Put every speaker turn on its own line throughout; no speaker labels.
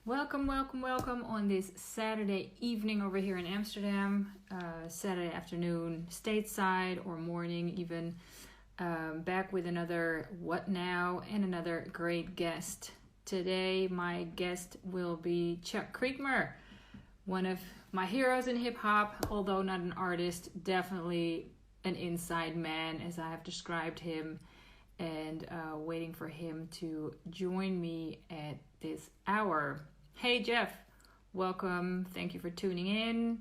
Welcome, welcome, welcome on this Saturday evening over here in Amsterdam, Saturday afternoon, stateside or morning even. Back with another What Now and another great guest. Today, my guest will be Chuck Creekmur, one of my heroes in hip hop, although not an artist, definitely an inside man as I have described him, and waiting for him to join me at this hour. Hey Jeff, welcome. Thank you for tuning in,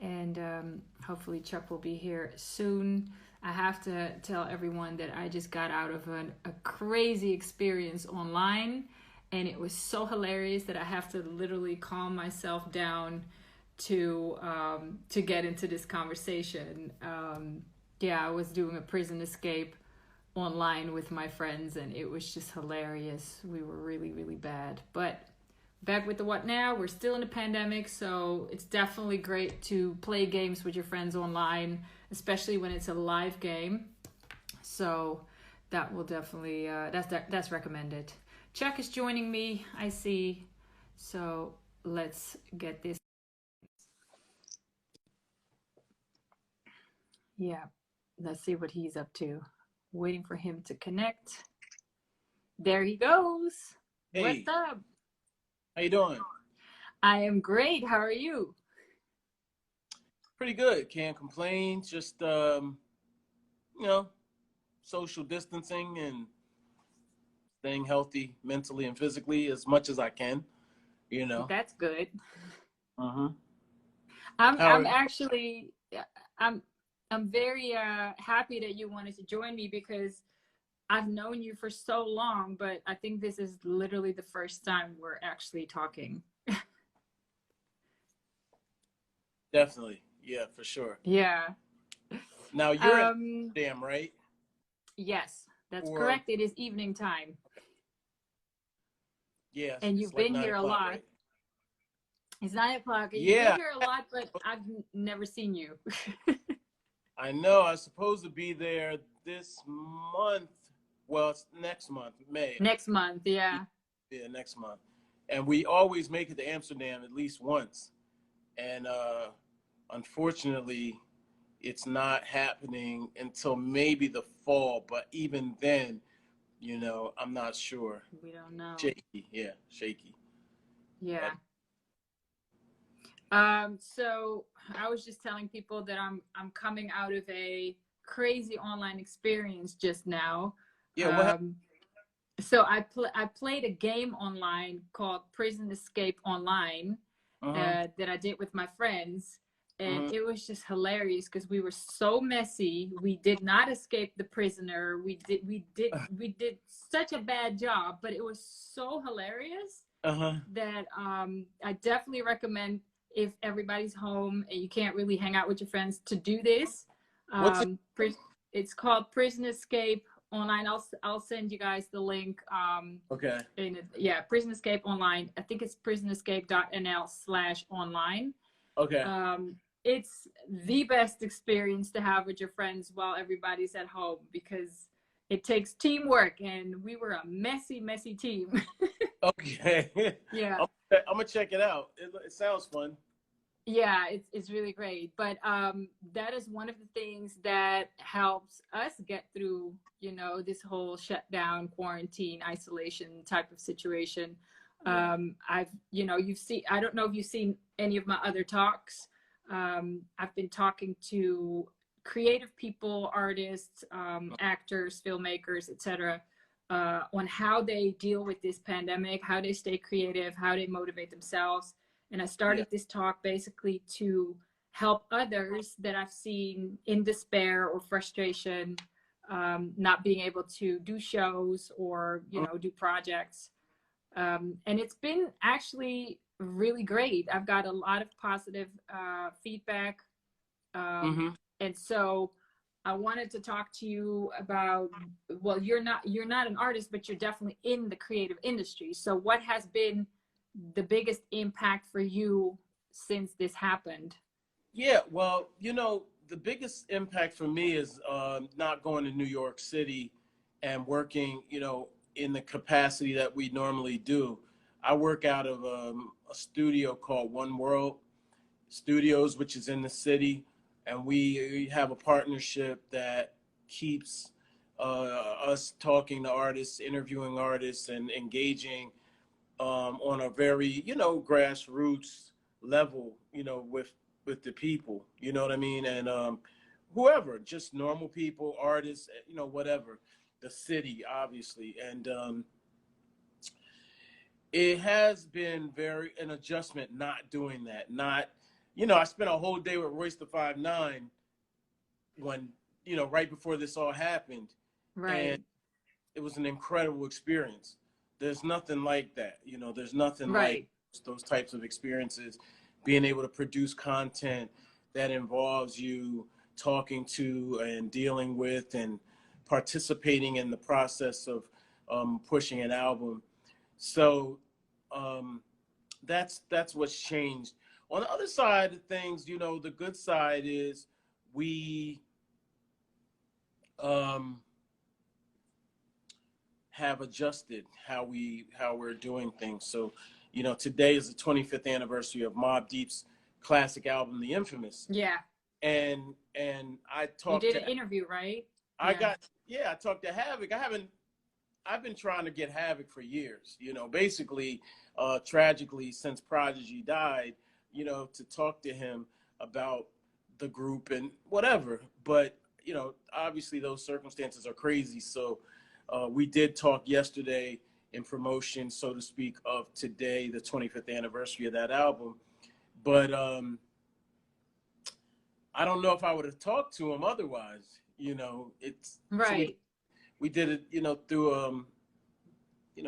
and hopefully Chuck will be here soon. I have to tell everyone that I just got out of a crazy experience online, and it was so hilarious that I have to literally calm myself down to get into this conversation. I was doing a prison escape online with my friends, and it was just hilarious. We were really, really bad. But back with the What Now, we're still in a pandemic, so it's definitely great to play games with your friends online, especially when it's a live game. So that will definitely, that's recommended. Chuck is joining me, I see. So let's get this. Yeah, let's see what he's up to. Waiting for him to connect. There he goes.
Hey,
what's up?
How you doing?
I am great. How are you?
Pretty good. Can't complain. Just social distancing and staying healthy mentally and physically as much as I can.
That's good.
Uh-huh.
I'm actually I'm very happy that you wanted to join me because I've known you for so long, but I think this is literally the first time we're actually talking.
Definitely. Yeah, for sure.
Yeah.
Now you're in Amsterdam, right?
Yes, that's correct. It is evening time.
Yes.
And you've been here a lot.
Right?
It's 9 o'clock. You've been here a lot, but I've never seen you.
I know. I was supposed to be there this month. Well, it's next month, May.
Next month, yeah.
Yeah, next month. And we always make it to Amsterdam at least once. And unfortunately, it's not happening until maybe the fall. But even then, I'm not sure.
We don't know.
Shaky, yeah, shaky.
Yeah. So I was just telling people that I'm coming out of a crazy online experience just now.
Yeah.
So I played a game online called Prison Escape Online that I did with my friends, and it was just hilarious because we were so messy. We did not escape the prisoner. We did such a bad job, but it was so hilarious that I definitely recommend, if everybody's home and you can't really hang out with your friends, to do this. It's called Prison Escape Online. I'll send you guys the link.
Okay.
Prison Escape Online. I think it's prisonescape.nl/online.
Okay.
It's the best experience to have with your friends while everybody's at home, because it takes teamwork, and we were a messy, messy team.
Okay.
Yeah.
I'm gonna check it out. It sounds fun.
Yeah, it's really great. But that is one of the things that helps us get through, this whole shutdown, quarantine, isolation type of situation. You've seen, I don't know if you've seen any of my other talks. I've been talking to creative people, artists, actors, filmmakers, etc., on how they deal with this pandemic, how they stay creative, how they motivate themselves. And I started this talk basically to help others that I've seen in despair or frustration, not being able to do shows or, do projects. And it's been actually really great. I've got a lot of positive feedback. And so I wanted to talk to you about, well, you're not an artist, but you're definitely in the creative industry. So what has been the biggest impact for you since this happened?
Yeah, well, the biggest impact for me is not going to New York City and working, in the capacity that we normally do. I work out of a studio called One World Studios, which is in the city, and we have a partnership that keeps us talking to artists, interviewing artists, and engaging on a very, grassroots level, with the people, you know what I mean? And whoever, just normal people, artists, whatever, the city, obviously. And it has been an adjustment not doing that. Not, I spent a whole day with Royce the 5'9" when, right before this all happened.
Right.
And it was an incredible experience. There's nothing like that. There's nothing like
Right.
those types of experiences, being able to produce content that involves you talking to and dealing with and participating in the process of pushing an album. So that's what's changed. On the other side of things, the good side is we have adjusted how we're doing things. So, today is the 25th anniversary of Mobb Deep's classic album, The Infamous.
Yeah.
And I talked
You did an interview, right?
I talked to Havoc. I've been trying to get Havoc for years, basically, tragically, since Prodigy died, to talk to him about the group and whatever. But, obviously those circumstances are crazy. So we did talk yesterday in promotion, so to speak, of today, the 25th anniversary of that album. But I don't know if I would have talked to him otherwise, it's
right.
So we did it, through,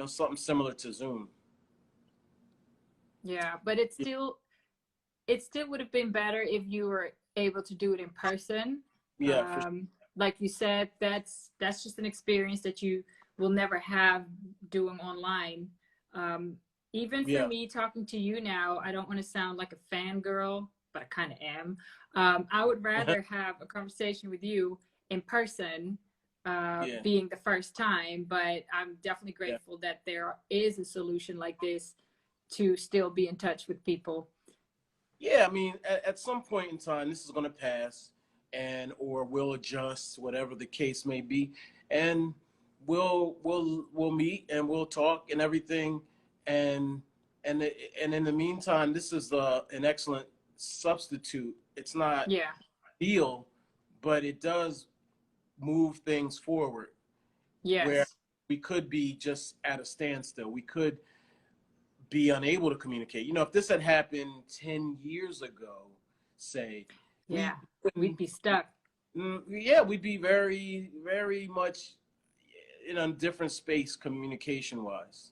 something similar to Zoom.
Yeah, but it still would have been better if you were able to do it in person.
Yeah, for sure.
Like you said, that's just an experience that you will never have doing online. Even for me talking to you now, I don't want to sound like a fangirl, but I kind of am. I would rather have a conversation with you in person, being the first time, but I'm definitely grateful that there is a solution like this to still be in touch with people.
Yeah, I mean, at some point in time, this is going to pass, or we'll adjust, whatever the case may be, and we'll meet and we'll talk and everything, and in the meantime, this is an excellent substitute. It's not ideal, but it does move things forward.
Yes.
Where we could be just at a standstill. We could be unable to communicate. If this had happened 10 years ago, say,
we'd be stuck.
Yeah, we'd be very, very much in a different space communication wise.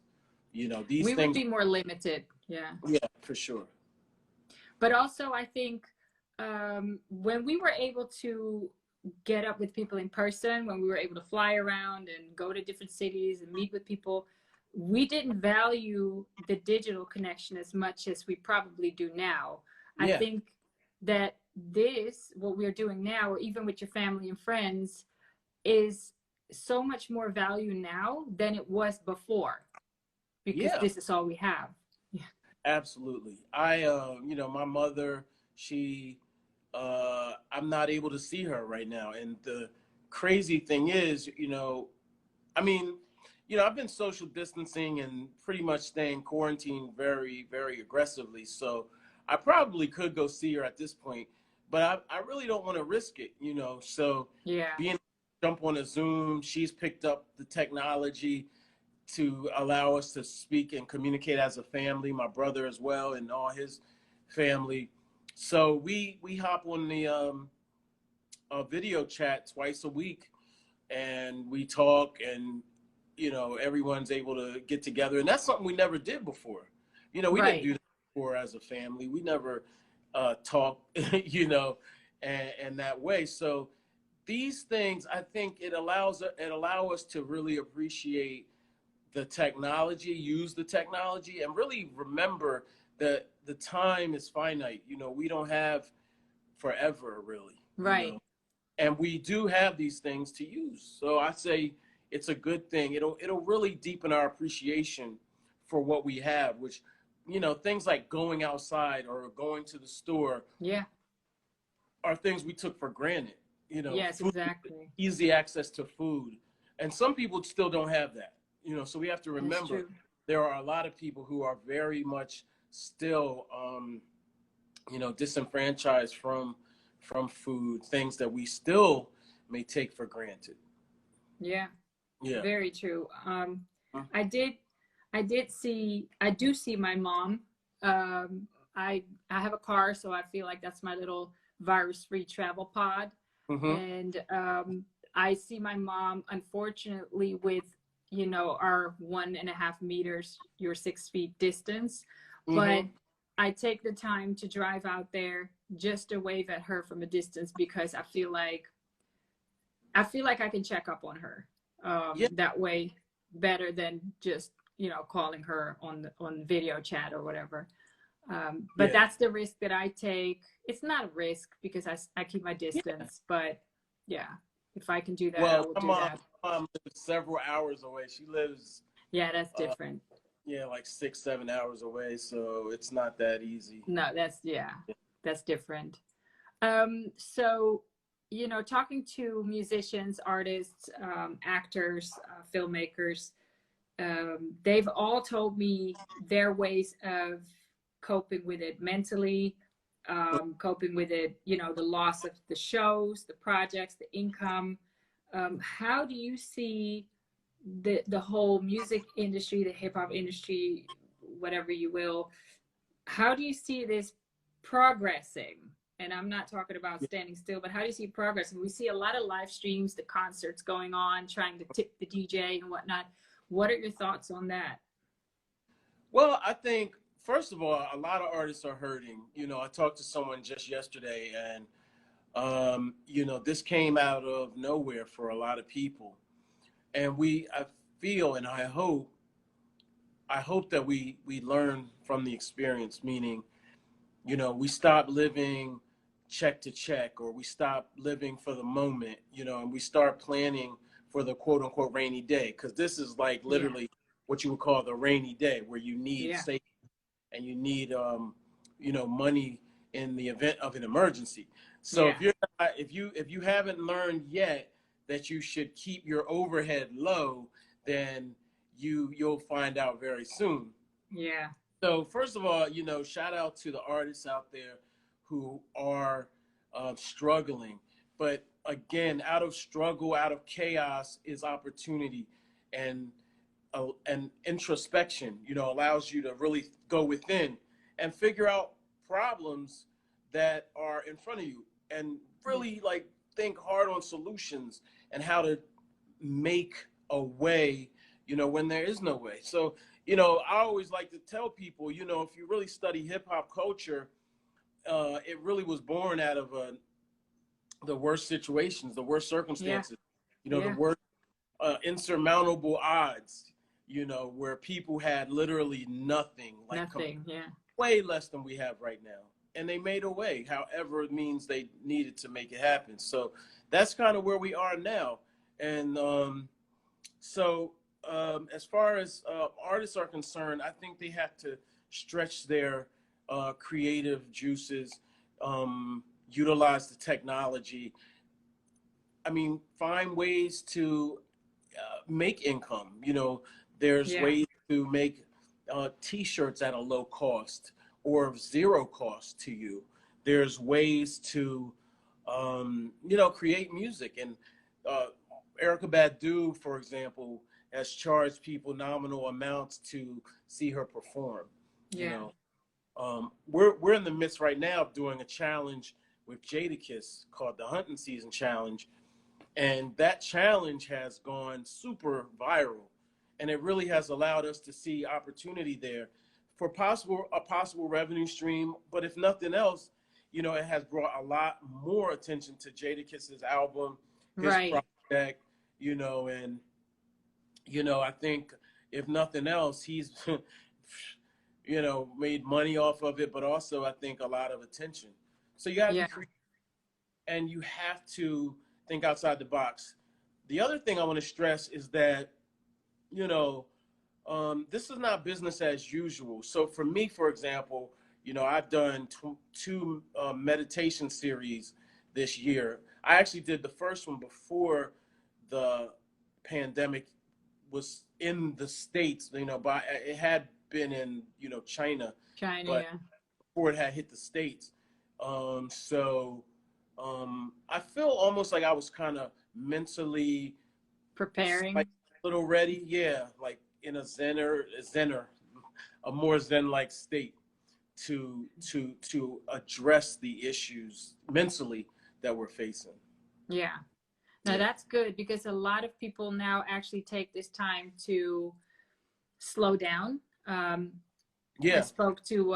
These
we
things
would be more limited. Yeah,
for sure.
But also, I think when we were able to get up with people in person, when we were able to fly around and go to different cities and meet with people, we didn't value the digital connection as much as we probably do now. I think that what we're doing now, or even with your family and friends, is so much more value now than it was before, because this is all we have. Yeah,
absolutely. My mother, I'm not able to see her right now, and the crazy thing is, I've been social distancing and pretty much staying quarantined very, very aggressively. So I probably could go see her at this point, but I really don't want to risk it, So being jump on a Zoom, she's picked up the technology to allow us to speak and communicate as a family, my brother as well, and all his family. So we hop on the video chat twice a week, and we talk, and everyone's able to get together, and that's something we never did before. We didn't do that before as a family. We never talked, and that way. So these things, I think it allow us to really appreciate the technology, use the technology, and really remember that the time is finite. We don't have forever, really.
Right.
And we do have these things to use. So I say it's a good thing. It'll really deepen our appreciation for what we have, which, you know, things like going outside or going to the store
Yeah.
are things we took for granted. You know,
Yes,
food,
exactly.
easy access to food. And some people still don't have that, you know, so we have to
That's
remember
true.
there are a lot of people who are very much still, you know, disenfranchised from food, things that we still may take for granted.
Yeah.
Yeah.
Very true.
Uh,
I did, I do see my mom. Um, I have a car, so I feel like that's my little virus-free travel pod.
Mm-hmm.
And I see my mom, unfortunately, with, you know, our 1.5 meters, your 6 feet distance. But
Mm-hmm.
I take the time to drive out there just to wave at her from a distance because I feel like I can check up on her
Yeah.
that way better than just, you know, calling her on video chat or whatever. But
Yeah.
that's the risk that I take. It's not a risk because I keep my
Yeah.
distance, but yeah, if I can do that, I
Well,
will
my
do
mom,
that.
my mom lives several hours away. She lives,
Yeah, that's
uh,
different.
yeah, like 6, 7 hours away. So it's not that easy.
No, yeah, that's different. So, you know, talking to musicians, artists, actors, filmmakers, they've all told me their ways of coping with it mentally, coping with it, you know, the loss of the shows, the projects, the income. How do you see the whole music industry, the hip hop industry, whatever you will? How do you see this progressing? And I'm not talking about standing still, but how do you see progressing? We see a lot of live streams, the concerts going on, trying to tip the DJ and whatnot. What are your thoughts on that?
Well, I think first of all, a lot of artists are hurting. You know, I talked to someone just yesterday, and you know, this came out of nowhere for a lot of people, and I feel, and I hope that we learn from the experience. Meaning, you know, we stop living check to check, or we stop living for the moment. You know, and we start planning for the quote unquote rainy day, because this is like
Yeah,
literally what you would call the rainy day, where you need
yeah,
safe and you need you know, money in the event of an emergency. So
yeah,
if you're not, if you haven't learned yet that you should keep your overhead low, then you'll find out very soon.
yeah,
So first of all, you know, shout out to the artists out there who are struggling. But again, out of struggle, out of chaos is opportunity, and and introspection, you know, allows you to really go within and figure out problems that are in front of you, and
yeah,
really like think hard on solutions and how to make a way, you know, when there is no way. So, you know, I always like to tell people, you know, if you really study hip hop culture, it really was born out of the worst situations, the worst
yeah,
circumstances, you know, the
yeah.
worst insurmountable odds, you know, where people had literally nothing, like
Nothing. Yeah,
way less than we have right now. And they made a way, however it means they needed to make it happen. So that's kind of where we are now. And so as far as artists are concerned, I think they have to stretch their creative juices, utilize the technology. I mean, find ways to make income. You know, there's
yeah,
ways to make T-shirts at a low cost or zero cost to you. There's ways to, you know, create music. And uh, Erica Badu, for example, has charged people nominal amounts to see her perform. You
yeah,
know, we're in the midst right now of doing a challenge with Jadakiss called the Hunting Season Challenge, and that challenge has gone super viral, and it really has allowed us to see opportunity there for a possible revenue stream. But if nothing else, you know, it has brought a lot more attention to Jadakiss's album, his
right.
project, you know. And you know, I think if nothing else, he's you know, made money off of it, but also I think a lot of attention. So you got to be
Yeah,
creative, and you have to think outside the box. The other thing I want to stress is that, you know, This is not business as usual. So for me, for example, I've done two meditation series this year. I actually did the first one before the pandemic was in the States, but it had been in, China,
China,
but
yeah.
before it had hit the States. So I feel almost like I was kind of mentally
Preparing.
like a little ready. Yeah, like in a a more zen-like state to address the issues mentally that we're facing.
Yeah. Now
Yeah.
that's good because a lot of people now actually take this time to slow down. I
Yeah.
spoke to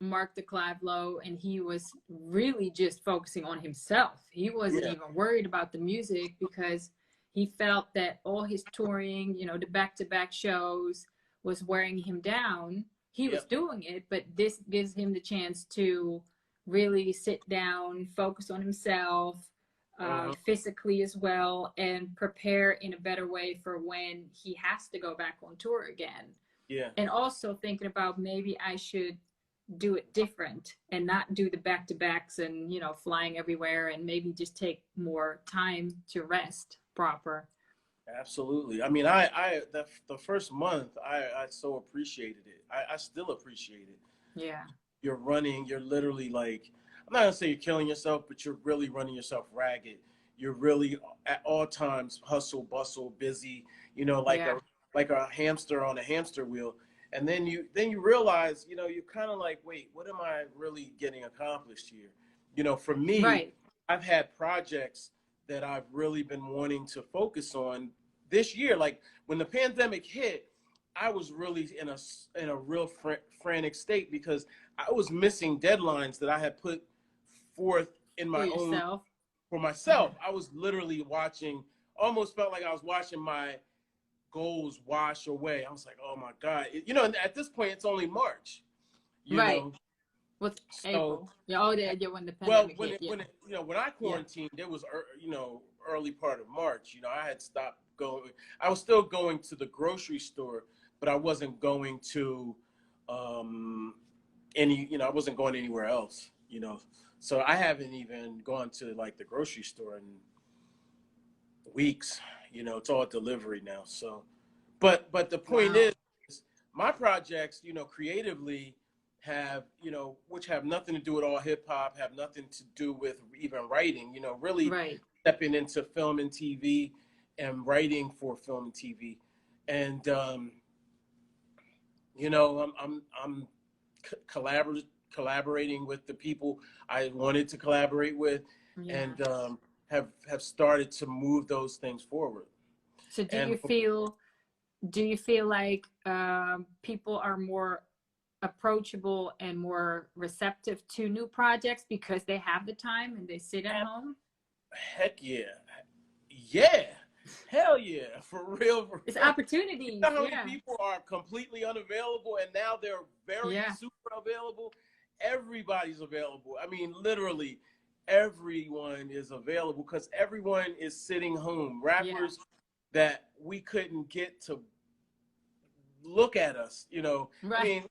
Mark the Clavlow, and he was really just focusing on himself. He wasn't
Yeah.
even worried about the music because he felt that all his touring, the back-to-back shows, was wearing him down. He was
Yep.
doing it, but this gives him the chance to really sit down, focus on himself,
Uh-huh.
physically as well, and prepare in a better way for when he has to go back on tour again.
Yeah.
And also thinking about maybe I should do it different and not do the back-to-backs and flying everywhere, and maybe just take more time to rest proper.
Absolutely. I mean, the first month, I so appreciated it. I still appreciate it.
Yeah.
You're running, you're literally like, I'm not gonna say you're killing yourself, but you're really running yourself ragged. You're really at all times hustle, bustle, busy, like
Yeah.
a hamster on a hamster wheel. And then you realize, you're kind of like, wait, what am I really getting accomplished here? For me,
Right.
I've had projects that I've really been wanting to focus on this year. Like when the pandemic hit, I was really in a real frantic state because I was missing deadlines that I had put forth in
For
my own
yourself.
for
Uh-huh.
myself. I was literally watching, almost felt like I was watching my goals wash away. I was like, oh my God. At this point, it's only March, you
Right.
know.
With
So,
April. Yeah. Oh, yeah. When the
well,
pandemic hit. Yeah.
when I
Yeah.
quarantined, it was, early part of March. I had stopped going. I was still going to the grocery store, but I wasn't going to um, I wasn't going anywhere else. So I haven't even gone to like the grocery store in weeks. It's all delivery now. So, but the point
Wow.
is, my projects, creatively have, which have nothing to do with all hip hop, have nothing to do with even writing, really
Right.
stepping into film and TV and writing for film and TV. And, I'm collaborating with the people I wanted to collaborate with,
Yeah.
and have started to move those things forward.
So do
And
you feel like people are more approachable and more receptive to new projects because they have the time and they sit at home?
heck yeah, yeah, hell yeah, for real, for
It's
real. You
opportunities.
know how many
Yeah.
people are completely unavailable and now they're very
Yeah.
super available? Everybody's available. I mean, literally, everyone is available because everyone is sitting home.
Yeah.
Rappers that we couldn't get to look at us. I
Right.
mean,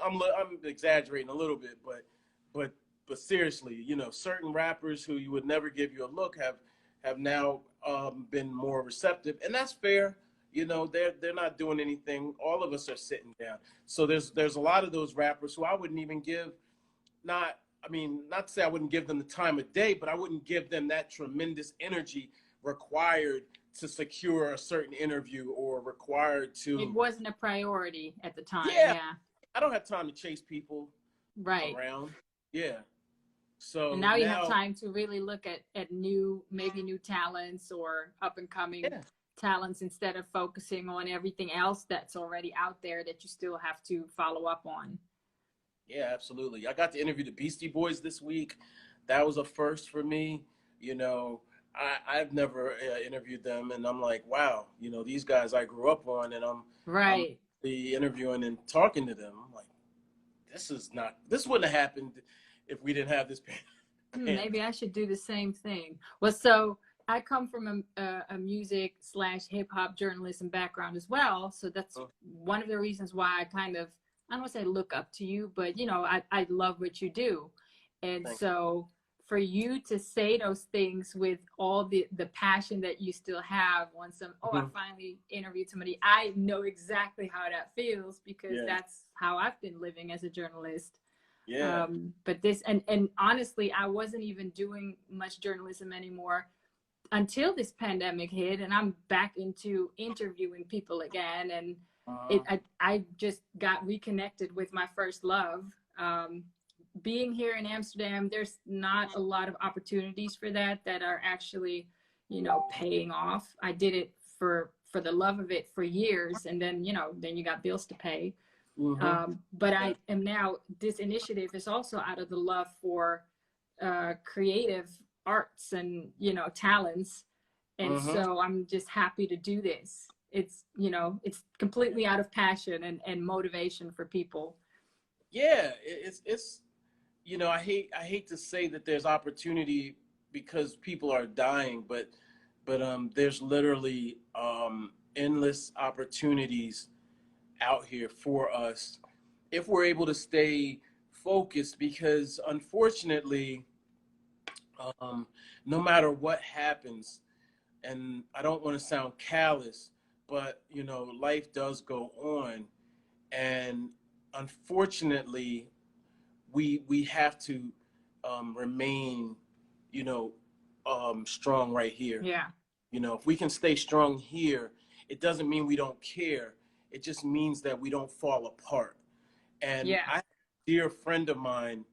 I'm exaggerating a little bit, but but seriously, certain rappers who you would never give you a look have now been more receptive, and that's fair. They're not doing anything. All of us are sitting down. So there's a lot of those rappers who I wouldn't even give, not I mean, not to say I wouldn't give them the time of day, but I wouldn't give them that tremendous energy required to secure a certain interview or required
It
to,
wasn't a priority at the time.
yeah,
Yeah.
I don't have time to chase people
Right.
around. Yeah.
And
So
now you have
now,
time to really look at maybe new talents or up and coming
yeah,
talents instead of focusing on everything else that's already out there that you still have to follow up on.
yeah, absolutely. I got to interview the Beastie Boys this week. That was a first for me. You know, I've never interviewed them, and I'm like, wow, these guys I grew up on, and I'm
Right.
interviewing and talking to them. I'm like, this wouldn't have happened if we didn't have this pandemic.
Maybe I should do the same thing. Well, so I come from a music / hip hop journalism background as well. So that's one of the reasons why I kind of, I don't want to say look up to you, but I love what you do. And
Thanks.
so for you to say those things with all the passion that you still have on I finally interviewed somebody, I know exactly how that feels, because that's how I've been living as a journalist.
Yeah.
But this, and honestly, I wasn't even doing much journalism anymore until this pandemic hit, and I'm back into interviewing people again. And I just got reconnected with my first love. Being here in Amsterdam, there's not a lot of opportunities for that are actually, paying off. I did it for the love of it for years, and then then you got bills to pay. But I am now, this initiative is also out of the love for creative arts and talents, and so I'm just happy to do this. It's it's completely out of passion and motivation for people.
Yeah, it's I hate to say that there's opportunity because people are dying, but there's literally endless opportunities out here for us if we're able to stay focused, because unfortunately, no matter what happens, and I don't want to sound callous, but life does go on, and unfortunately, we have to remain, strong right here.
Yeah.
If we can stay strong here, it doesn't mean we don't care. It just means that we don't fall apart. And a dear friend of mine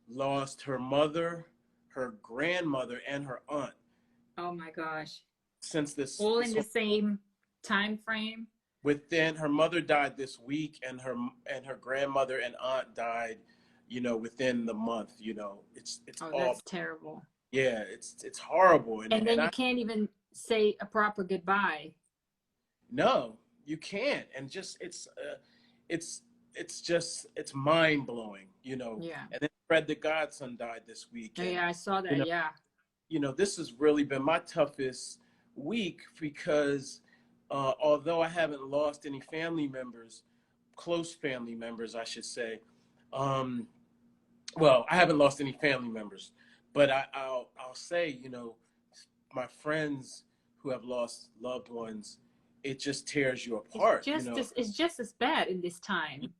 lost her mother, her grandmother, and her aunt.
Oh my gosh.
Since this
all in the same time frame.
Within, her mother died this week, and her grandmother and aunt died, within the month. It's all,
that's terrible.
Yeah, it's horrible.
And then you can't even say a proper goodbye.
No, you can't. And just it's mind blowing,
Yeah.
And then Fred the Godson died this week. And,
I saw that.
This has really been my toughest week, because although I haven't lost any family members, close family members, I should say, well, I haven't lost any family members, but I'll say, my friends who have lost loved ones, it just tears you apart.
It's just as bad in this time.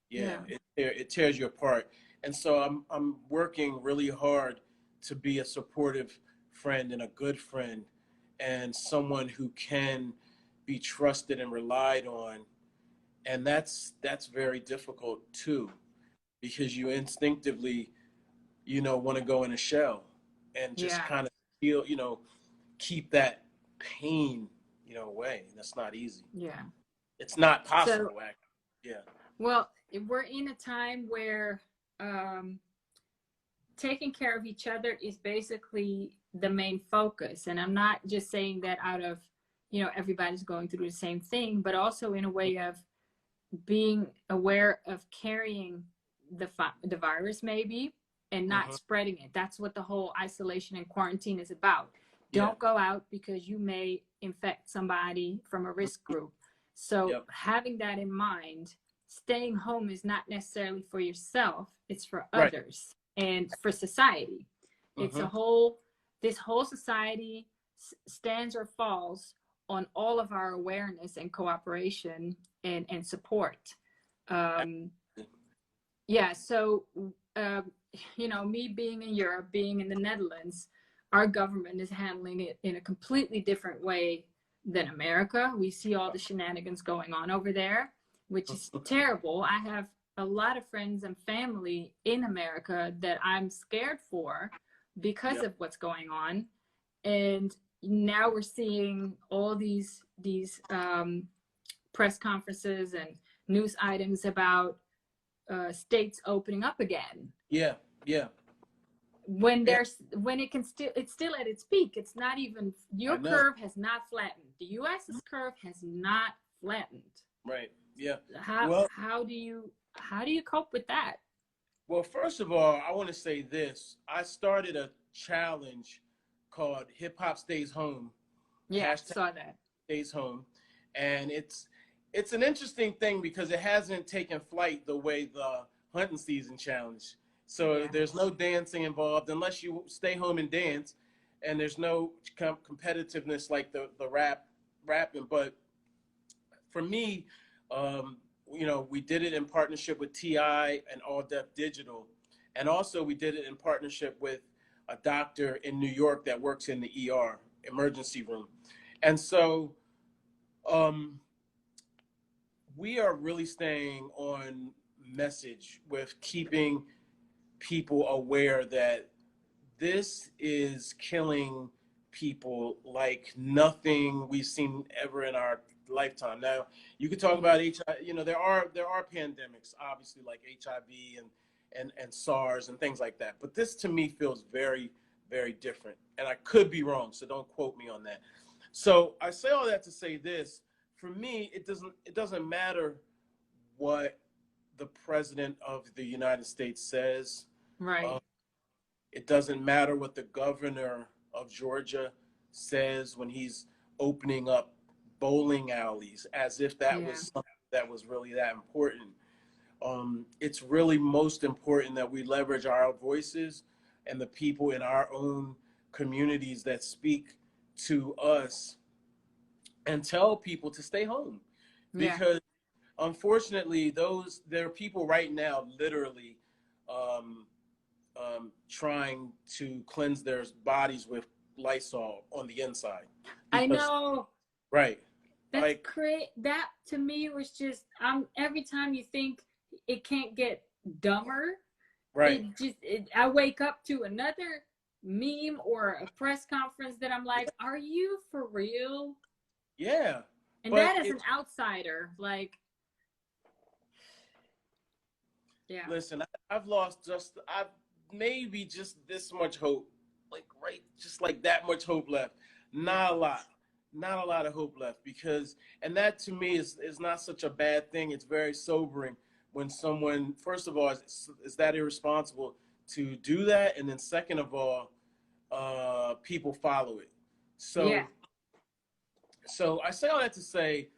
Yeah. It tears you apart. And so I'm working really hard to be a supportive friend and a good friend, and someone who can be trusted and relied on. And that's very difficult too, because you instinctively, want to go in a shell and just kind of feel, keep that pain, away. And that's not easy.
Yeah.
It's not possible, actually. Yeah.
Well, we're in a time where taking care of each other is basically the main focus. And I'm not just saying that out of, everybody's going through the same thing, but also in a way of being aware of carrying the virus maybe, and not spreading it. That's what the whole isolation and quarantine is about. Don't go out because you may infect somebody from a risk group. So having that in mind, staying home is not necessarily for yourself, it's for others and for society. It's this whole society stands or falls on all of our awareness and cooperation and support. So me being in Europe, being in the Netherlands, our government is handling it in a completely different way than America. We see all the shenanigans going on over there, which is terrible. I have a lot of friends and family in America that I'm scared for because of what's going on. And now we're seeing all these press conferences and news items about states opening up again. When it's still at its peak. It's not even, your curve has not flattened. The US's curve has not flattened.
Right. Yeah.
How do you cope with that?
Well, first of all, I want to say this. I started a challenge called Hip Hop Stays Home.
Yeah,
Hashtag
saw that.
Stays Home. And it's an interesting thing because it hasn't taken flight the way the hunting season challenge. So there's no dancing involved unless you stay home and dance, and there's no competitiveness like the rapping. But for me, you know, we did it in partnership with TI and All Deaf Digital, and also we did it in partnership with a doctor in New York that works in the ER emergency room, and so we are really staying on message with keeping people aware that this is killing people like nothing we've seen ever in our lifetime. Now, you could talk about HIV. You know, there are pandemics, obviously, like HIV and SARS and things like that. But this, to me, feels very, very different. And I could be wrong, so don't quote me on that. So I say all that to say this: for me, it doesn't matter what the president of the United States says.
Right.
It doesn't matter what the governor of Georgia says when he's opening up bowling alleys, as if that was something that was really that important. It's really most important that we leverage our voices and the people in our own communities that speak to us and tell people to stay home. Because unfortunately, there are people right now literally trying to cleanse their bodies with Lysol on the inside.
I know.
Right.
That's like, that to me was just, every time you think it can't get dumber,
right?
I wake up to another meme or a press conference that I'm like, are you for real?
Yeah.
And that as an outsider, like, yeah.
Listen, I've maybe just this much hope, like just like that much hope left. Not a lot of hope left, because, and that to me is not such a bad thing. It's very sobering when someone, first of all, is that irresponsible to do that, and then second of all, people follow it. So, so I say all that to say,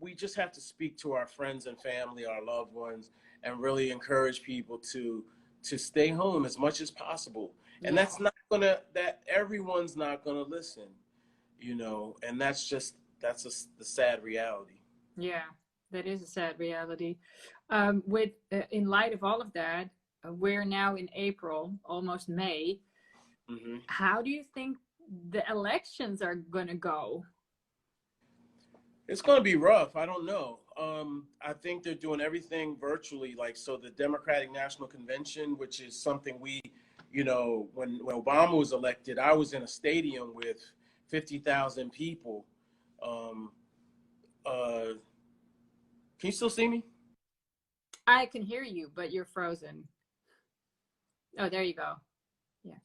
we just have to speak to our friends and family, our loved ones, and really encourage people to stay home as much as possible. And that's everyone's not gonna listen, you know, and that's the sad reality.
Yeah, that is a sad reality. In light of all of that, we're now in April, almost May. Mm-hmm. How do you think the elections are gonna go?
It's going to be rough. I don't know. I think they're doing everything virtually. Like, so the Democratic National Convention, which is something we, you know, when Obama was elected, I was in a stadium with 50,000 people. Can you still see me?
I can hear you, but you're frozen. Oh, there you go. Yeah.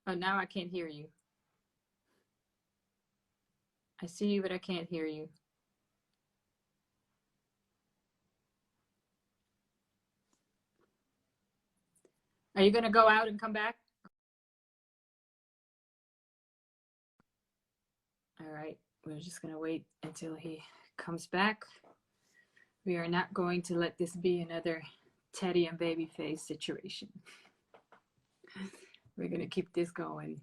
Oh, now I can't hear you. I see you, but I can't hear you. Are you going to go out and come back? All right. We're just going to wait until he comes back. We are not going to let this be another Teddy and Babyface situation. We're going to keep this going.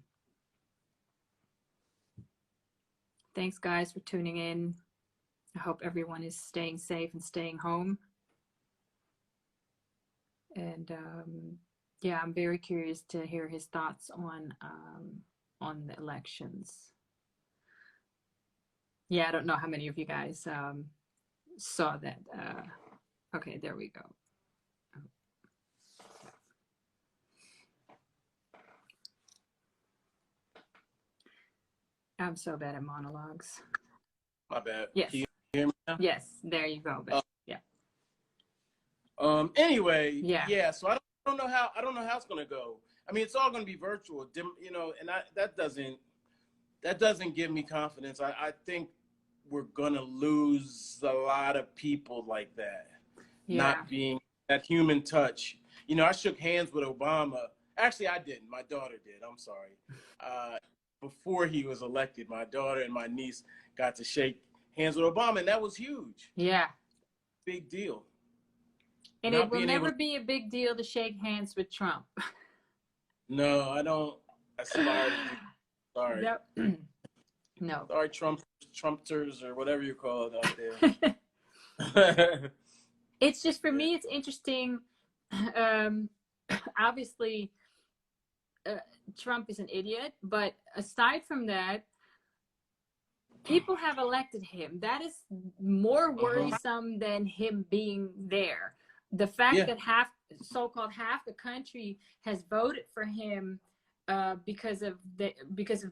Thanks, guys, for tuning in. I hope everyone is staying safe and staying home. And yeah, I'm very curious to hear his thoughts on the elections. Yeah, I don't know how many of you guys saw that. Okay, there we go. I'm so bad at monologues.
My bad.
Yes.
Can you hear me now?
Yes, there you go. Yeah.
Anyway, yeah. So I don't know how it's gonna go. I mean, it's all gonna be virtual, you know, and that doesn't give me confidence. I think we're gonna lose a lot of people like that, not being that human touch. You know, I shook hands with Obama, Actually, I didn't. My daughter did. I'm sorry. Before he was elected, my daughter and my niece got to shake hands with Obama, and that was huge.
Yeah.
Big deal.
And
Not
it will
being
never
able to,
be a big deal to shake hands with Trump.
no, I don't aspire to do. Sorry.
No.
Sorry, Trumpters, or whatever you call it out there.
It's just, for me, it's interesting. Obviously, Trump is an idiot, but aside from that, people have elected him. That is more worrisome than him being there. The fact that so-called half the country has voted for him because of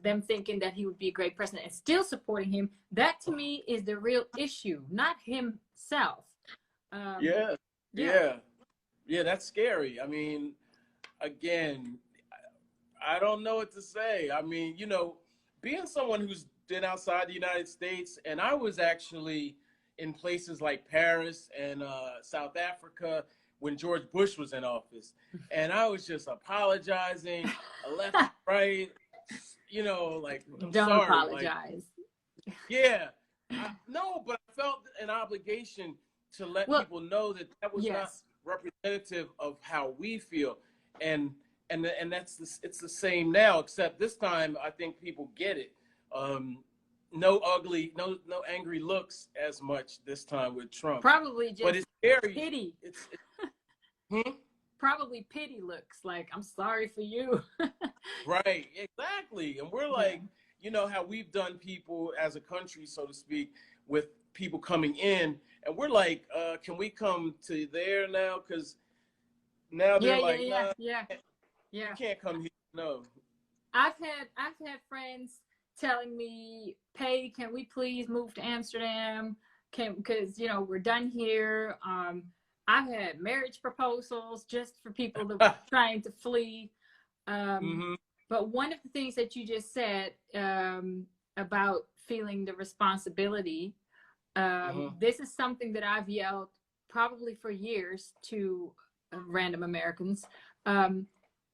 them thinking that he would be a great president and still supporting him, that to me is the real issue, not himself.
Yeah, that's scary. I mean, again, I don't know what to say. I mean, being someone who's been outside the United States, and I was actually in places like Paris and South Africa when George Bush was in office, and I was just apologizing, left and right, like, I'm
Don't
sorry,
apologize.
Like, yeah, no, but I felt an obligation to let people know that was not representative of how we feel, and it's the same now, except this time I think people get it. No angry looks as much this time with Trump.
Probably just,
but it's scary.
Pity. Probably pity looks, like, I'm sorry for you.
Right, exactly. And we're like, how we've done people as a country, so to speak, with people coming in, and we're like, can we come to there now? Because now they're you can't come here. No.
I've had friends telling me, "Hey, can we please move to Amsterdam? Because we're done here." I've had marriage proposals just for people that were trying to flee. But one of the things that you just said about feeling the responsibility, this is something that I've yelled probably for years to random Americans.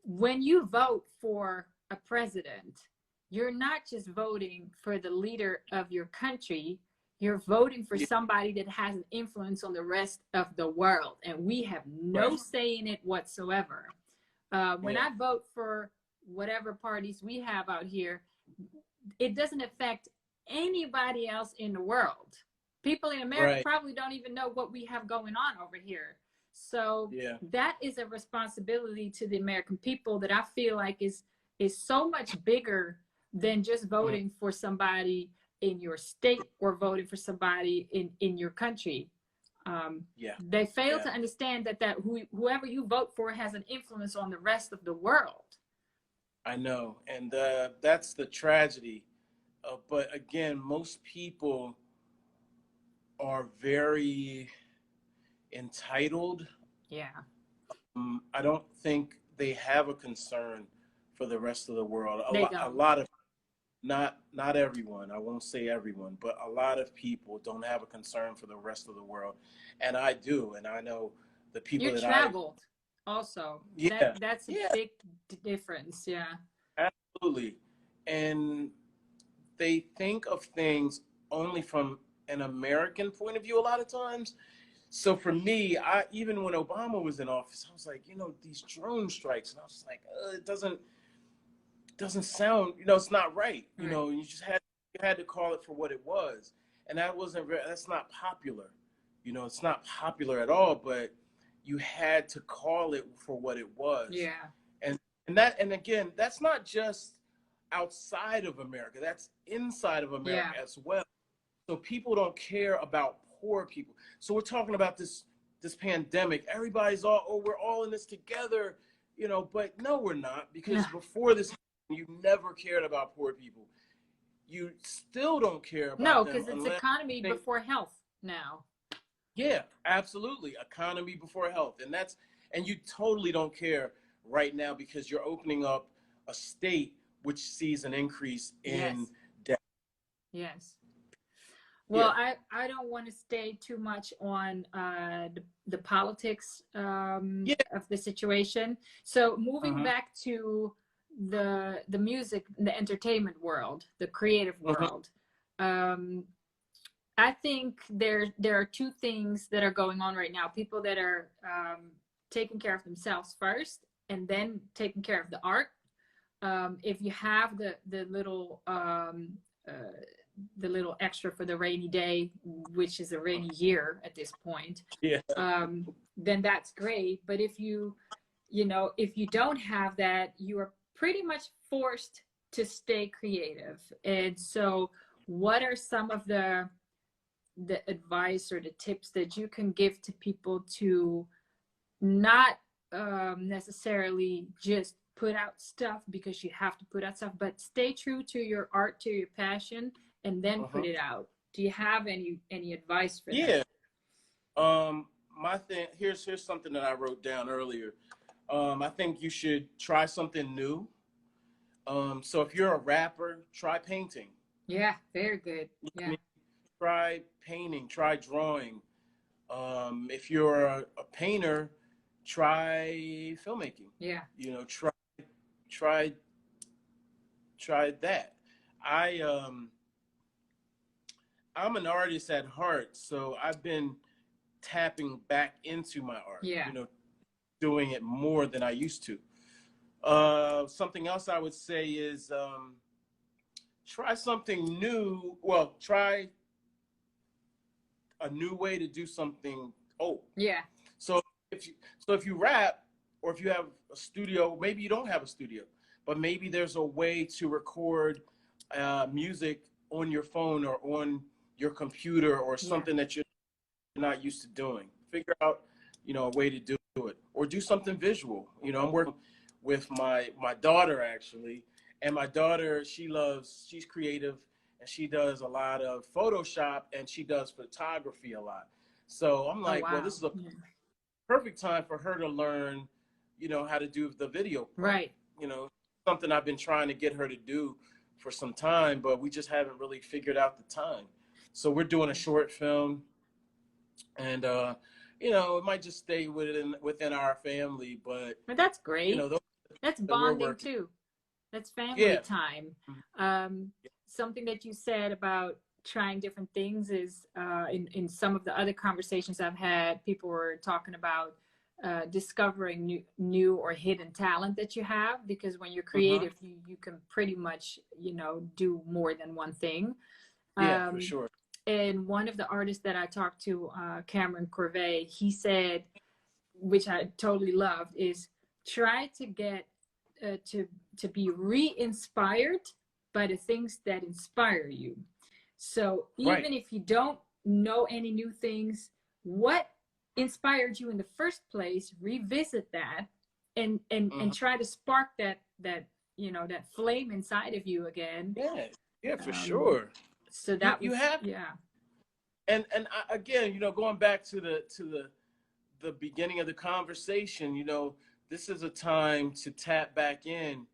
When you vote for a president, you're not just voting for the leader of your country. You're voting for somebody that has an influence on the rest of the world, and we have no say in it whatsoever. When I vote for whatever parties we have out here, it doesn't affect anybody else in the world. People in America probably don't even know what we have going on over here. So that is a responsibility to the American people that I feel like is so much bigger than just voting for somebody in your state or voting for somebody in your country. They fail to understand that whoever you vote for has an influence on the rest of the world.
I know, and that's the tragedy. But again, most people are very entitled. I don't think they have a concern for the rest of the world. A lot of, not everyone, I won't say everyone, but a lot of people don't have a concern for the rest of the world, and I do. And I know the people that
traveled also. That's a big difference.
Absolutely. And they think of things only from an American point of view a lot of times. So for me, even when Obama was in office, I was like, these drone strikes, and I was like, it doesn't sound, it's not right. You just had to call it for what it was, and that's not popular. It's not popular at all. But you had to call it for what it was. And again, that's not just outside of America. That's inside of America as well. So people don't care about poor people. So we're talking about this pandemic. Everybody's we're all in this together, but no, we're not, because before this, you never cared about poor people. You still don't care about them.
No, because it's economy before health now.
Yeah, absolutely. Economy before health. And you totally don't care right now because you're opening up a state which sees an increase in death.
Yes. Well, I don't want to stay too much on the politics
Yeah.
of the situation. So moving
Uh-huh.
back to the music, the entertainment world, the creative
Uh-huh.
world. Um, I think there are two things that are going on right now. People that are taking care of themselves first, and then taking care of the art. If you have uh, the little extra for the rainy day, which is a rainy year at this point,
Yeah.
then that's great. But if you don't have that, you are pretty much forced to stay creative. And so, what are some of the advice or the tips that you can give to people to not necessarily just put out stuff because you have to put out stuff, but stay true to your art, to your passion, and then put
Uh-huh.
it out? Do you have any advice for that?
Yeah. My thing here's something that I wrote down earlier. I think you should try something new. So if you're a rapper, try painting.
Yeah, very good.
You know what I
Yeah,
mean? Try painting, try drawing. If you're a painter, try filmmaking.
yeah,
You know, try try that. I I'm an artist at heart, so I've been tapping back into my art,
yeah,
you know, doing it more than I used to. Something else I would say is try something new. Well, try a new way to do something old.
yeah,
So if you rap, or if you have a studio, maybe you don't have a studio, but maybe there's a way to record music on your phone or on your computer, or
yeah,
something that you're not used to doing. Figure out, a way to do it, or do something visual. I'm working with my daughter, actually, and my daughter, she's creative, and she does a lot of Photoshop, and she does photography a lot. So I'm
oh
like, well,
wow,
this is a
yeah.
perfect time for her to learn, how to do the video part.
Right.
Something I've been trying to get her to do for some time, but we just haven't really figured out the time. So we're doing a short film, and it might just stay within our family,
But that's great.
those
That's
that we're
bonding
working.
too. That's family
Yeah.
time. Um, Something that you said about trying different things is in some of the other conversations I've had, people were talking about discovering new or hidden talent that you have, because when you're
Uh-huh.
creative, you can pretty much do more than one thing.
Yeah, for
Um,
sure.
and one of the artists that I talked to, Cameron Corvée, he said, which I totally loved, is try to get to be re-inspired by the things that inspire you. So
Right.
even if you don't know any new things, what inspired you in the first place, revisit that, and
Uh-huh.
try to spark that flame inside of you again.
Yeah. Yeah, for
Um,
sure.
so
You
that
you
was,
have,
yeah,
again, going back to the beginning of the conversation, this is a time to tap back in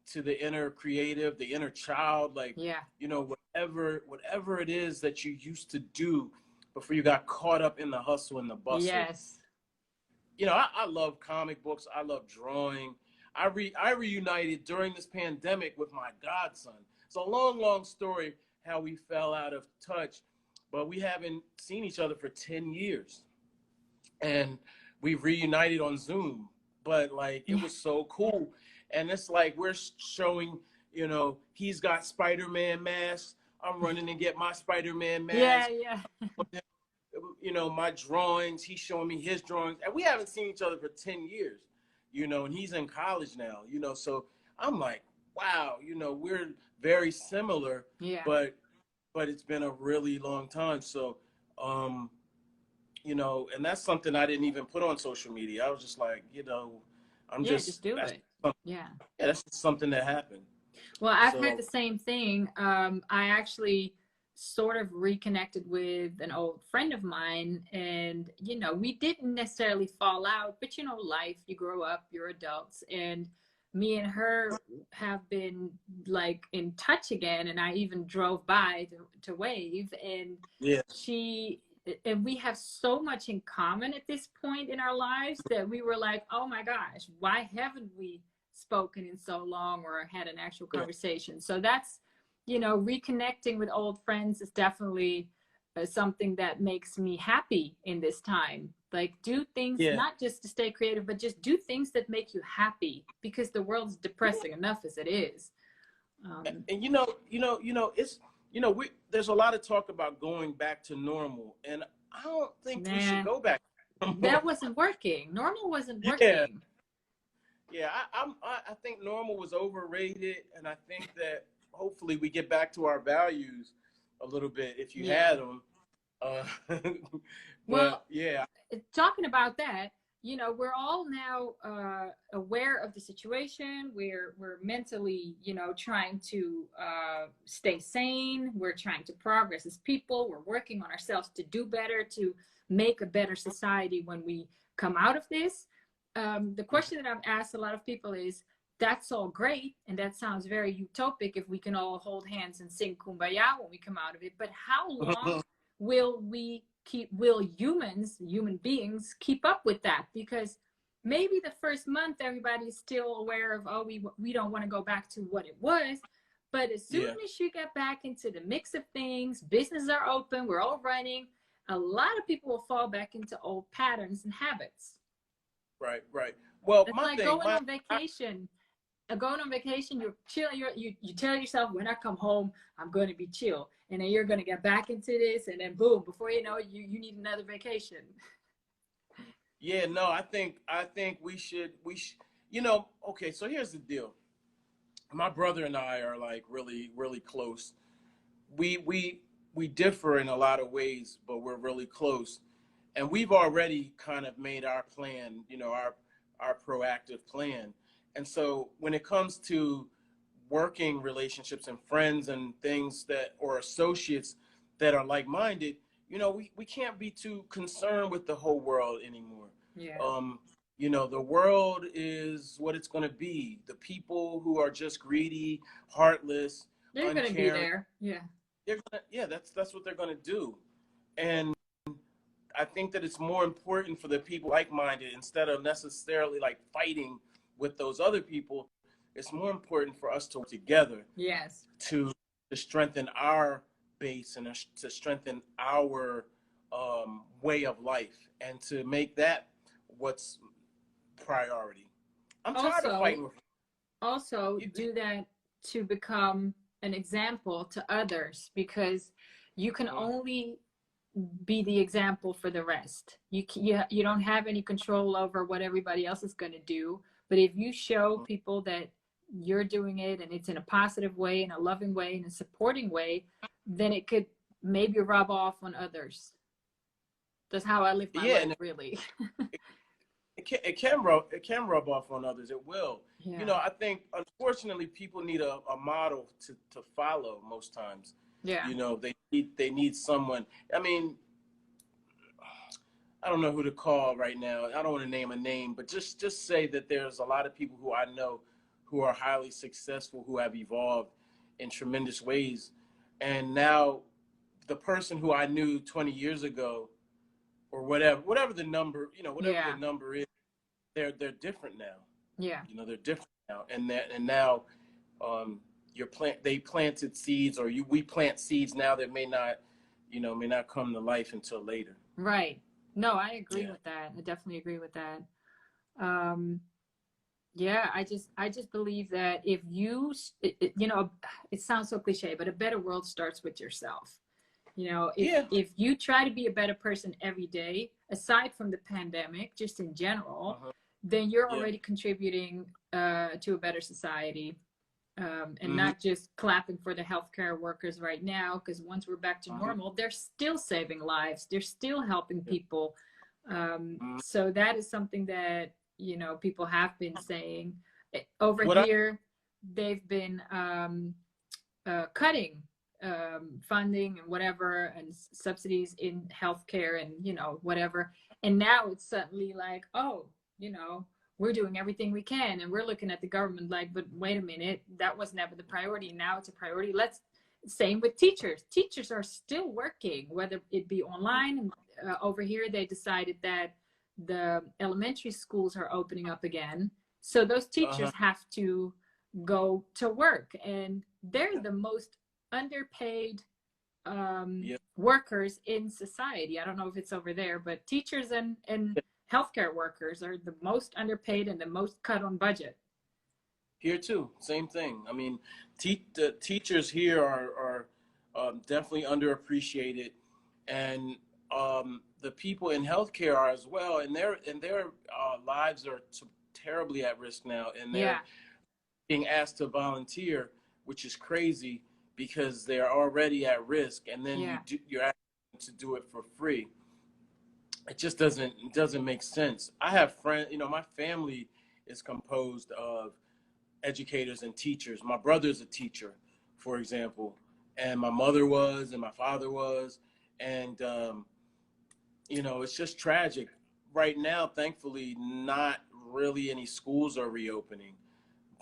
to the inner creative, the inner child, like,
yeah,
whatever it is that you used to do before you got caught up in the hustle and the bustle.
yes,
I love comic books. I love drawing. I reunited during this pandemic with my godson. It's a long, long story how we fell out of touch, but we haven't seen each other for 10 years. And we reunited on Zoom. But like, it
yeah,
was so cool. And it's like we're showing, he's got Spider-Man masks. I'm running and get my Spider-Man
yeah,
mask.
yeah.
My drawings. He's showing me his drawings, and we haven't seen each other for 10 years. And he's in college now. So I'm like, wow. We're very similar,
Yeah.
but it's been a really long time. So, and that's something I didn't even put on social media. I was just like, I'm
Yeah, just
just
do it. Yeah.
yeah, that's just something that happened.
Well, I've had
So
the same thing. I actually sort of reconnected with an old friend of mine, and we didn't necessarily fall out, but life, you grow up, you're adults, and me and her have been like in touch again, and I even drove by to wave, and
Yeah.
she and we have so much in common at this point in our lives that we were like, oh my gosh, why haven't we spoken in so long or had an actual
Yeah.
conversation? So that's, reconnecting with old friends is definitely something that makes me happy in this time. Like, do things
Yeah.
not just to stay creative, but just do things that make you happy, because the world's depressing enough as it is.
And it's we there's a lot of talk about going back to normal, and I don't think we should
Nah,
go back to
that
normal.
wasn't working. Normal wasn't
Yeah.
working.
Yeah, I think normal was overrated, and I think that hopefully we get back to our values a little bit if you
Yeah.
had them. Uh,
Well,
but yeah.
talking about that, we're all now aware of the situation. We're mentally, trying to stay sane. We're trying to progress as people. We're working on ourselves to do better, to make a better society when we come out of this. The question that I've asked a lot of people is, that's all great, and that sounds very utopic if we can all hold hands and sing kumbaya when we come out of it. But how long will human beings keep up with that? Because maybe the first month everybody's still aware of, oh, we don't want to go back to what it was, but as soon
Yeah.
as you get back into the mix of things, businesses are open, we're all running, a lot of people will fall back into old patterns and habits.
Right. Right. Well,
It's
my
like
thing,
going on vacation. Going on vacation, you're chill. You tell yourself, when I come home, I'm going to be chill, and then you're going to get back into this, and then boom, before you know it, you need another vacation.
yeah, no, I think we should. Okay, so here's the deal. My brother and I are like really really close. We differ in a lot of ways, but we're really close, and we've already kind of made our plan. Our proactive plan. And so when it comes to working relationships and friends and things that or associates that are like-minded, we can't be too concerned with the whole world anymore.
Yeah,
um the world is what it's going to be. The people who are just greedy, heartless,
they're going to be
uncaring,
there. Yeah,
yeah, that's what they're going to do. And I think that it's more important for the people like-minded, instead of necessarily like fighting with those other people. It's more important for us to work together
yes.
to to strengthen our base and to strengthen our way of life, and to make that what's priority. I'm tired of
Also,
fighting with you.
do that to become an example to others, because you can only be the example for the rest. You don't have any control over what everybody else is going to do, but if you show people that you're doing it, and it's in a positive way, in a loving way, in a supporting way, then it could maybe rub off on others. That's how I live my
Yeah,
life,
and
really.
it can rub off on others. It will.
Yeah,
I think unfortunately people need a model to follow most times.
yeah,
They need someone. I mean, I don't know who to call right now. I don't want to name a name, but just say that there's a lot of people who I know who are highly successful, who have evolved in tremendous ways, and now the person who I knew 20 years ago, or whatever the number, whatever the
yeah,
number is, they're different now.
yeah.
They're different now, and now they planted seeds, or we plant seeds now that may not come to life until later.
Right. No, I agree
Yeah.
with that. I definitely agree with that. Um, yeah, I just believe that if it sounds so cliche, but a better world starts with yourself. If
Yeah.
you try to be a better person every day, aside from the pandemic, just in general,
Uh-huh.
then you're
Yeah.
already contributing to a better society. And
Hmm.
not just clapping for the healthcare workers right now, because once we're back to
Uh-huh.
normal, they're still saving lives. They're still helping
Yeah.
people.
Mhm.
So that is something that, people have been saying. Over
What I
here, they've been cutting funding and whatever, and subsidies in healthcare, and whatever. And now it's suddenly like, oh, you know we're doing everything we can, and we're looking at the government like, but wait a minute, that was never the priority. Now it's a priority. Let's Same with teachers. Teachers are still working, whether it be online. Over here, they decided that the elementary schools are opening up again. So those teachers have to go to work, and they're the most underpaid workers in society. I don't know if it's over there, but teachers and healthcare workers are the most underpaid and the most cut on budget.
Here too, same thing. I mean, the teachers here are definitely underappreciated, and the people in healthcare are as well, and their lives are terribly at risk now, and they're being asked to volunteer, which is crazy because they're already at risk, and then you're asked to do it for free. It just doesn't make sense. I have friends, my family is composed of educators and teachers. My brother's a teacher, for example, and my mother was, and my father was, and it's just tragic. Right now, thankfully, not really any schools are reopening,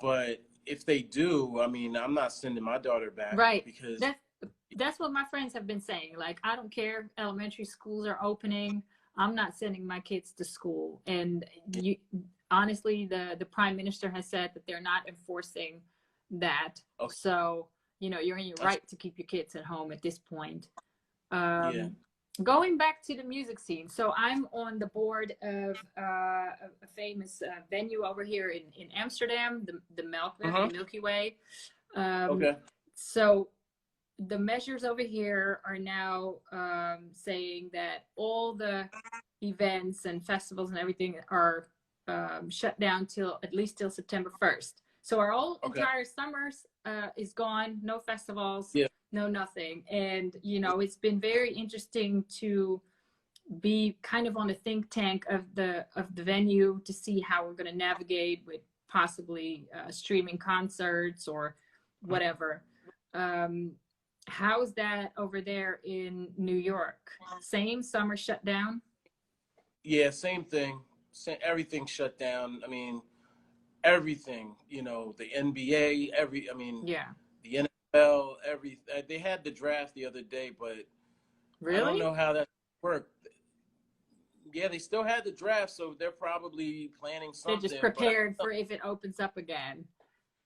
but if they do, I mean, I'm not sending my daughter back,
right?
Because
that's what my friends have been saying. Like, I don't care, elementary schools are opening, I'm not sending my kids to school. And honestly, the prime minister has said that they're not enforcing that. Okay. So, you're in your right to keep your kids at home at this point. Going back to the music scene. So I'm on the board of a famous venue over here in Amsterdam, the Milky Way. So the measures over here are now saying that all the events and festivals and everything are shut down at least till September 1st. So our entire summers is gone. No festivals, no nothing. And it's been very interesting to be kind of on a think tank of the venue to see how we're going to navigate with possibly streaming concerts or whatever. How's that over there in New York? Same summer shut down?
Yeah, same thing. Everything shut down. I mean, everything, the NBA, the NFL, they had the draft the other day, but really? I don't know how that worked. Yeah, they still had the draft, so they're probably planning something.
They're just prepared for if it opens up again.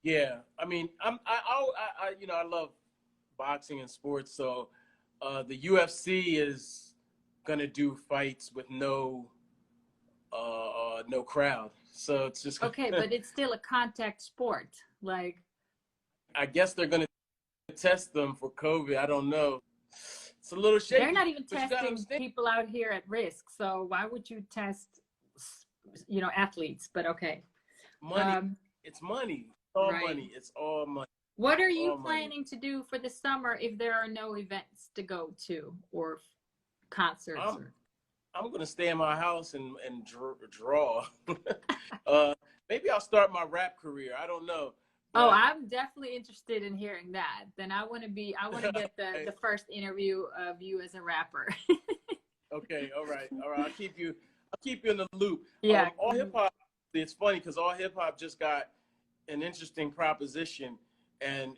Yeah, I mean, I love boxing and sports, so the UFC is gonna do fights with no crowd, so it's just
okay. But it's still a contact sport. Like, I
guess they're gonna test them for COVID. I don't know. It's a little shaky.
They're not even testing people out here at risk, so why would you test athletes? But okay,
money. It's money. All right. Money. It's all money.
What are you planning to do for the summer if there are no events to go to or concerts?
I'm going to stay in my house and draw. Maybe I'll start my rap career. I don't know.
But... Oh, I'm definitely interested in hearing that. Then I want to get the first interview of you as a rapper.
Okay. All right. I'll keep you in the loop.
Yeah.
All hip hop. It's funny because all hip hop just got an interesting proposition, and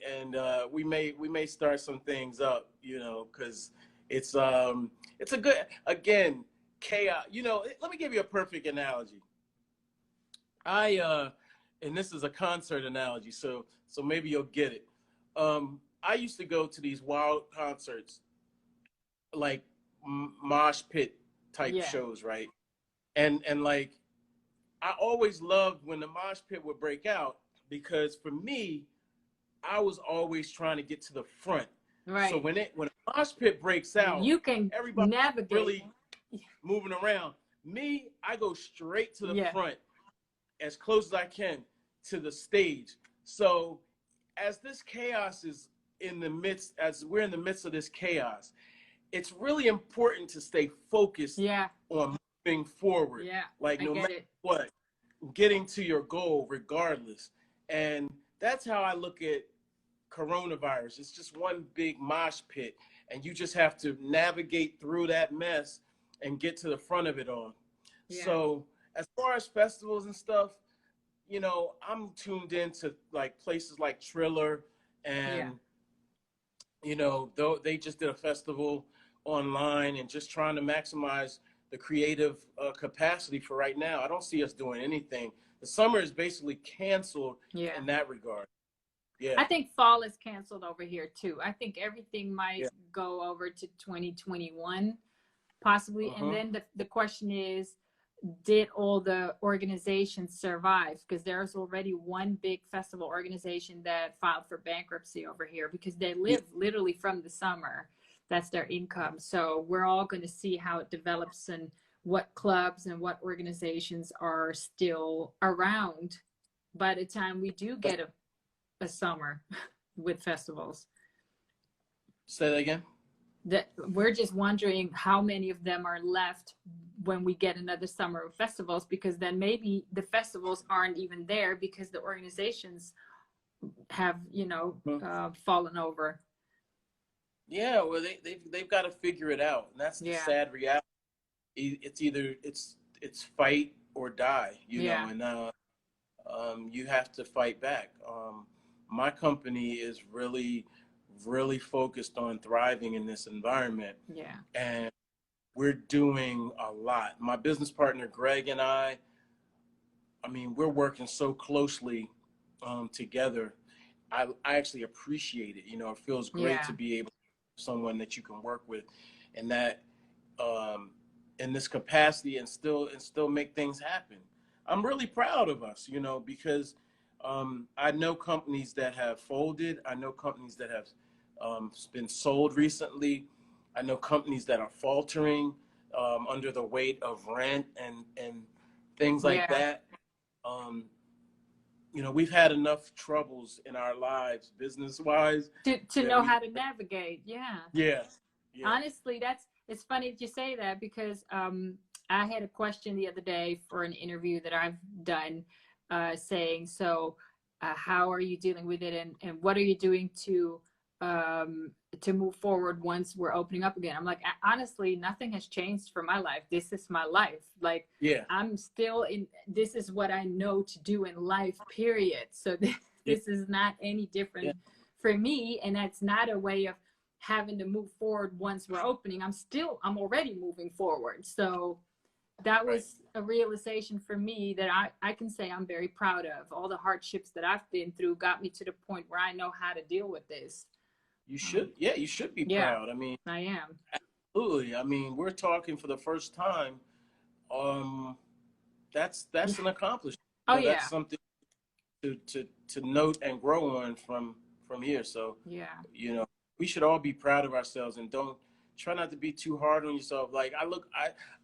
we may start some things up, because it's a good, again, chaos. Let me give you a perfect analogy. And this is a concert analogy, so maybe you'll get it. I used to go to these wild concerts, like mosh pit type shows, right? And like, I always loved when the mosh pit would break out, because for me, I was always trying to get to the front.
Right.
So when a mosh pit breaks out,
you can
everybody
navigate.
Really moving around. Me, I go straight to the front, as close as I can to the stage. So as this chaos is as we're in the midst of this chaos, it's really important to stay focused on moving forward.
Yeah,
like no matter what, getting to your goal regardless. And that's how I look at coronavirus. It's just one big mosh pit, and you just have to navigate through that mess and get to the front of it all. Yeah. So as far as festivals and stuff, you know, I'm tuned into like places like Triller,
Yeah.
and you know, though they just did a festival online and just trying to maximize the creative capacity for right now. I don't see us doing anything. The summer is basically canceled
Yeah.
in that regard. Yeah.
I think fall is canceled over here too. I think everything might
Yeah.
go over to 2021 possibly. And
Uh-huh.
then the question is, did all the organizations survive? Because there's already one big festival organization that filed for bankruptcy over here because they
Yeah.
live literally from the summer. That's their income. So we're all going to see how it develops and what clubs and what organizations are still around by the time we do get a summer with festivals.
Say that again.
That we're just wondering how many of them are left when we get another summer of festivals, because then maybe the festivals aren't even there because the organizations have, fallen over.
Yeah, well, they've got to figure it out, and that's the
Yeah.
sad reality. It's either it's fight or die, you know,
Yeah.
and you have to fight back. My company is really, really focused on thriving in this environment,
Yeah.
and we're doing a lot. My business partner Greg and I mean, we're working so closely together. I actually appreciate it. You know, it feels great
Yeah.
to be able to have someone that you can work with, and that in this capacity, and still make things happen. I'm really proud of us, you know, because I know companies that have folded. I know companies that have been sold recently. I know companies that are faltering under the weight of rent and things like
Yeah.
that. You know, we've had enough troubles in our lives, business wise,
To know how to navigate. Yeah.
Yeah. Yeah.
Honestly, it's funny that you say that because I had a question the other day for an interview that I've done saying, so how are you dealing with it, and what are you doing to move forward once we're opening up again? I'm like, honestly, nothing has changed for my life. This is my life. Like,
Yeah.
I'm still this is what I know to do in life, period. So this is not any different for me. And that's not a way of having to move forward once we're opening. I'm already moving forward. So that was a realization for me that I can say I'm very proud of. All the hardships that I've been through got me to the point where I know how to deal with this.
You should, you should be proud. I mean,
I am.
Absolutely. I mean, we're talking for the first time. That's an accomplishment.
Oh,
you know, that's something to note and grow on from here. So you know, we should all be proud of ourselves, and don't try not to be too hard on yourself. Like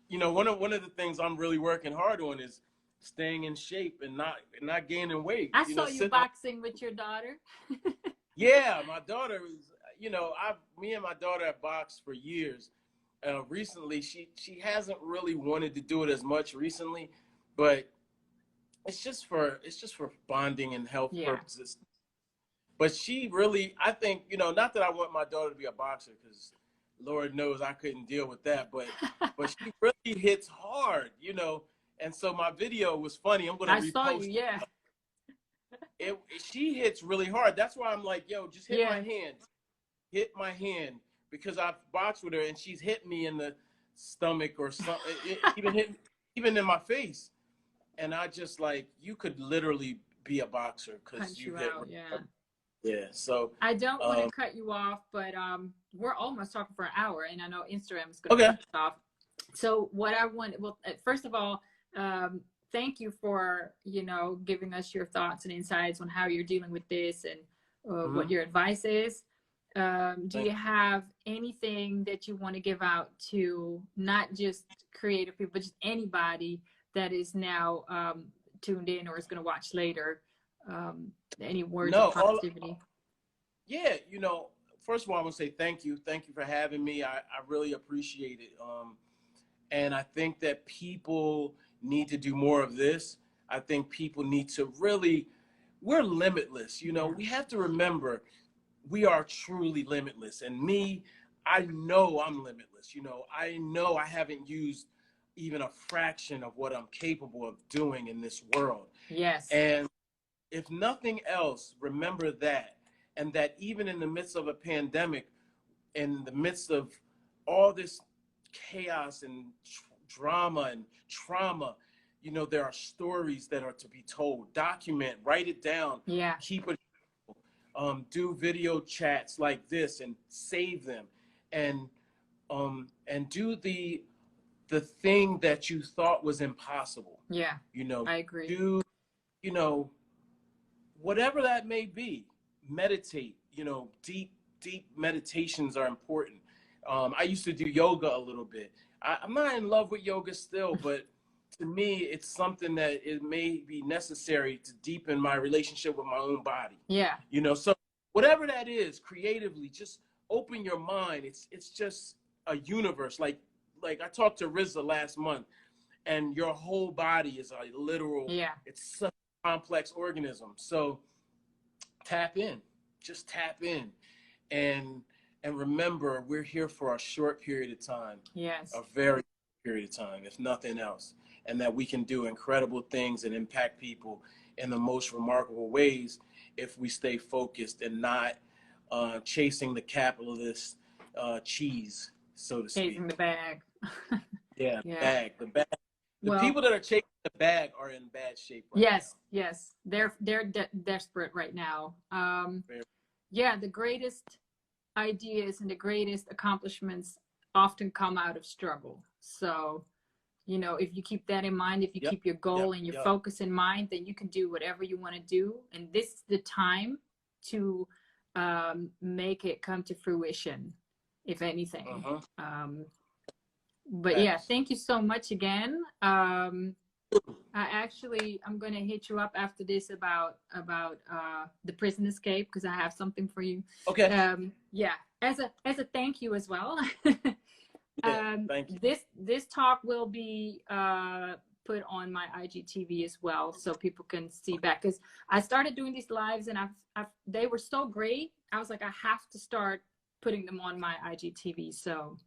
you know, one of the things I'm really working hard on is staying in shape and not gaining weight.
I saw you boxing with your daughter.
Yeah, my daughter is. You know, me and my daughter have boxed for years. Recently, she hasn't really wanted to do it as much recently, but it's just for bonding and health purposes. But she really, I think, you know, not that I want my daughter to be a boxer, because Lord knows I couldn't deal with that, but she really hits hard, you know. And so my video was funny. I'm gonna repost.
I saw you,
She hits really hard. That's why I'm like, yo, just hit my hand. Hit my hand, because I've boxed with her and she's hit me in the stomach or something, even in my face. And I just like, you could literally be a boxer because you hit
out,
yeah. So
I don't want to cut you off, but we're almost talking for an hour, and I know Instagram is going to cut us off. So what I want, well, first of all, thank you for, you know, giving us your thoughts and insights on how you're dealing with this and what your advice is. Do you have anything that you want to give out to not just creative people, but just anybody that is now tuned in or is going to watch later? Any words of positivity?
You know, first of all, I want to say thank you for having me. I really appreciate it. And I think that people need to do more of this. I think people need to really, we're limitless. You know, we have to remember we are truly limitless. And me, I know I'm limitless. You know I haven't used even a fraction of what I'm capable of doing in this world.
Yes.
And if nothing else, remember that. And that even in the midst of a pandemic, in the midst of all this chaos and drama and trauma, you know, there are stories that are to be told. Document, write it down,
Yeah.
keep it, do video chats like this and save them, and do the thing that you thought was impossible.
Yeah.
You know,
I agree.
do, you know, whatever that may be, meditate, you know, deep meditations are important. I used to do yoga a little bit. I'm not in love with yoga still, but to me, it's something that it may be necessary to deepen my relationship with my own body.
Yeah.
You know, so whatever that is, creatively, just open your mind. It's just a universe. Like I talked to Rizza last month, and your whole body is a literal, it's such a complex organism. So tap in, just tap in, and remember, we're here for a short period of time.
Yes.
A very short period of time, if nothing else, and that we can do incredible things and impact people in the most remarkable ways if we stay focused and not chasing the capitalist cheese, so to speak.
Chasing the bag.
Yeah, the bag. The
Well,
people that are chasing the bag are in bad shape right now.
Yes. They're desperate right now. Yeah, the greatest ideas and the greatest accomplishments often come out of struggle. So, you know, if you keep that in mind, if you keep your goal and your focus in mind, then you can do whatever you want to do. And this is the time to make it come to fruition, if anything. But yeah, thank you so much again. I'm going to hit you up after this about the prison escape, because I have something for you.
Okay.
Yeah, as a thank you as well.
Thank you.
This talk will be put on my IGTV as well, so people can see back, because I started doing these lives and they were so great. I was like, I have to start putting them on my IGTV. So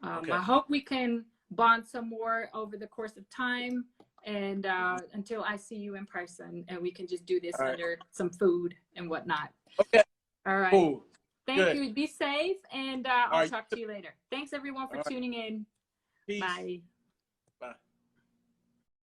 I hope we can bond some more over the course of time, and until I see you in person, and we can just do this under some food and whatnot.
Okay.
All right.
Cool.
Thank you. Be safe, and I'll talk to you later. Thanks everyone for tuning in.
Peace.
Bye.